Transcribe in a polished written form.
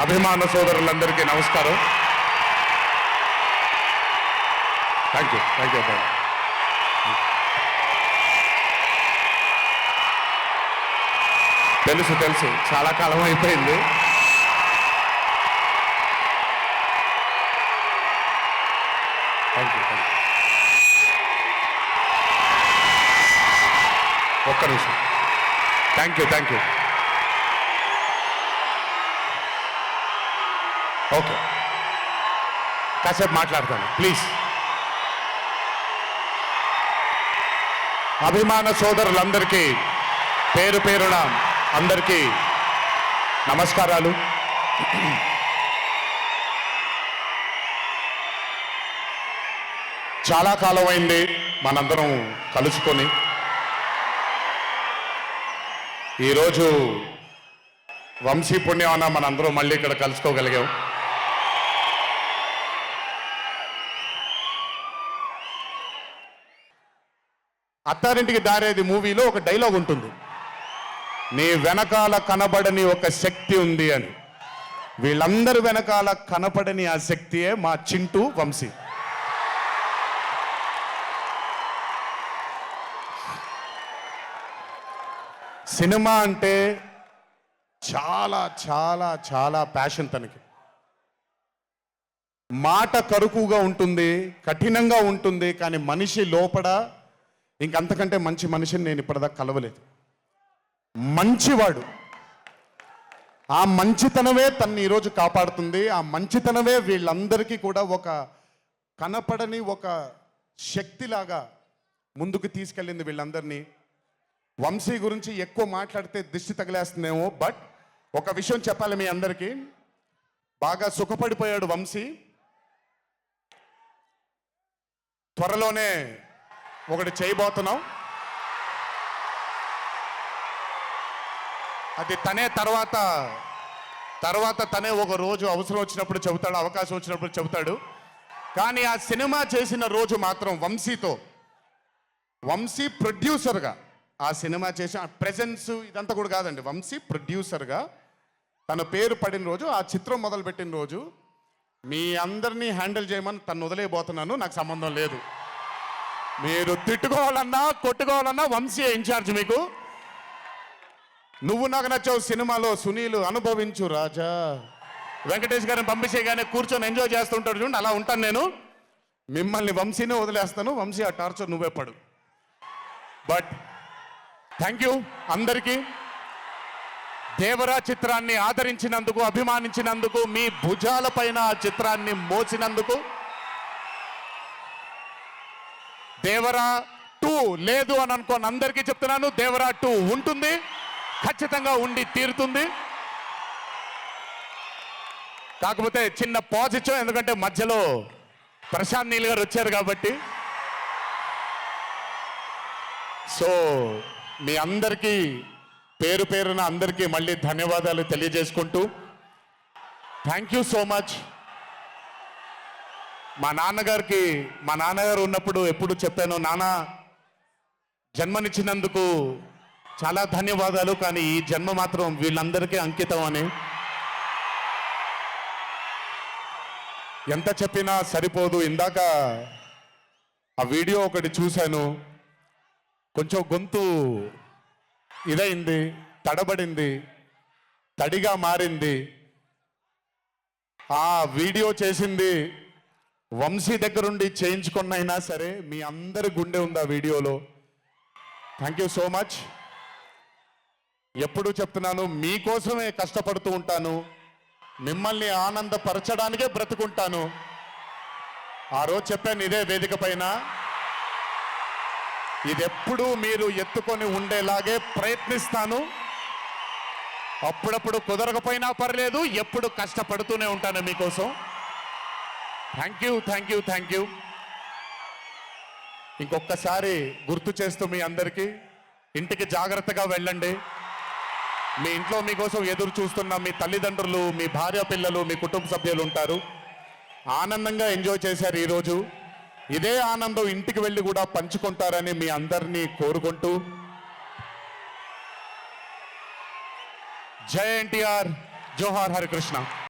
అభిమాన సోదరులందరికీ నమస్కారం. థ్యాంక్ యూ అబ్బాయి. తెలుసు చాలా కాలం అయిపోయింది. Thank you. ఒక్క నిమిషం. Thank you. ఓకే, కాసేపు మాట్లాడతాను ప్లీజ్. అభిమాన సోదరులందరికీ పేరు పేరున అందరికీ నమస్కారాలు. చాలా కాలం అయింది మనందరం కలుసుకొని. ఈరోజు వంశీ పుణ్యమాన మనందరం మళ్ళీ ఇక్కడ కలుసుకోగలిగాం. అత్తారింటికి దారేది మూవీలో ఒక డైలాగ్ ఉంటుంది, నీ వెనకాల కనబడని ఒక శక్తి ఉంది అని. వీళ్ళందరి వెనకాల కనపడని ఆ శక్తియే మా చింటూ వంశీ. సినిమా అంటే చాలా చాలా చాలా ప్యాషన్ తనకి. మాట కరుకుగా ఉంటుంది, కఠినంగా ఉంటుంది, కానీ మనిషి లోపల ఇంకంతకంటే మంచి మనిషిని నేను ఇప్పటిదాకా కలవలేదు. మంచివాడు. ఆ మంచితనమే తన్ని ఈరోజు కాపాడుతుంది. ఆ మంచితనమే వీళ్ళందరికీ కూడా ఒక కనపడని ఒక శక్తిలాగా ముందుకు తీసుకెళ్ళింది వీళ్ళందరినీ. వంశీ గురించి ఎక్కువ మాట్లాడితే దిష్టి తగిలేస్తుందేమో, బట్ ఒక విషయం చెప్పాలి మీ అందరికీ. బాగా సుఖపడిపోయాడు వంశీ. త్వరలోనే ఒకటి చేయబోతున్నాం. అది తనే తర్వాత తనే ఒక రోజు అవసరం వచ్చినప్పుడు చెబుతాడు, అవకాశం వచ్చినప్పుడు చెబుతాడు. కానీ ఆ సినిమా చేసిన రోజు మాత్రం వంశీ ప్రొడ్యూసర్గా ఆ సినిమా చేసిన ప్రెజెన్స్ ఇదంతా కూడా కాదండి. వంశీ ప్రొడ్యూసర్గా తన పేరు పడిన రోజు, ఆ చిత్రం మొదలుపెట్టిన రోజు, మీ అందరినీ హ్యాండిల్ చేయమని తను వదిలేయబోతున్నాను. నాకు సంబంధం లేదు. మీరు తిట్టుకోవాలన్నా కొట్టుకోవాలన్నా వంశీ ఇన్ఛార్జ్ మీకు. నువ్వు నాకు నచ్చావు సినిమాలో సునీల్ అనుభవించు రాజా, వెంకటేష్ గారిని పంపించేగానే కూర్చొని ఎంజాయ్ చేస్తుంటాడు చూడండి, అలా ఉంటాను నేను. మిమ్మల్ని వంశీనే వదిలేస్తాను. వంశీ ఆ టార్చర్ నువ్వే పడు. బట్ థ్యాంక్ యూ అందరికీ. దేవరా చిత్రాన్ని ఆదరించినందుకు, అభిమానించినందుకు, మీ భుజాలపైన ఆ చిత్రాన్ని మోసినందుకు. దేవరా 2 లేదు అని అనుకోని అందరికీ చెప్తున్నాను, దేవరా 2 ఉంటుంది, ఖచ్చితంగా ఉండి తీరుతుంది. కాకపోతే చిన్న పాజ్ ఇచ్చాం, ఎందుకంటే మధ్యలో ప్రశాంత్ నీల్ గారు వచ్చారు కాబట్టి. సో మీ అందరికీ పేరు పేరున అందరికీ మళ్ళీ ధన్యవాదాలు తెలియజేసుకుంటూ, థ్యాంక్ యూ సో మచ్. మా నాన్నగారు ఉన్నప్పుడు ఎప్పుడు చెప్పాను, నాన్న జన్మనిచ్చినందుకు చాలా ధన్యవాదాలు, కానీ ఈ జన్మ మాత్రం వీళ్ళందరికీ అంకితం అని. ఎంత చెప్పినా సరిపోదు. ఇందాక ఆ వీడియో ఒకటి చూశాను, కొంచెం గొంతు ఇదైంది, తడబడింది, తడిగా మారింది. ఆ వీడియో చేసింది వంశీ దగ్గరుండి చేయించుకున్నైనా సరే మీ అందరి గుండె ఉంది ఆ వీడియోలో. Thank you so much. ఎప్పుడూ చెప్తున్నాను, మీకోసమే కష్టపడుతూ ఉంటాను, మిమ్మల్ని ఆనందపరచడానికే బ్రతుకుంటాను. ఆ రోజు చెప్పాను ఇదే వేదిక పైన, ఇదెప్పుడూ మీరు ఎత్తుకొని ఉండేలాగే ప్రయత్నిస్తాను. అప్పుడప్పుడు కుదరకపోయినా పర్లేదు, ఎప్పుడు కష్టపడుతూనే ఉంటాను మీకోసం. Thank you. ఇంకొకసారి గుర్తు చేస్తూ మీ అందరికీ, ఇంటికి జాగ్రత్తగా వెళ్ళండి. మీ ఇంట్లో మీకోసం ఎదురు చూస్తున్న మీ తల్లిదండ్రులు, మీ భార్య పిల్లలు, మీ కుటుంబ సభ్యులు ఉంటారు. ఆనందంగా ఎంజాయ్ చేశారు ఈరోజు. ఇదే ఆనందం ఇంటికి వెళ్ళి కూడా పంచుకుంటారని మీ అందరినీ కోరుకుంటూ, జై ఎన్టీఆర్, జోహార్ హరికృష్ణ.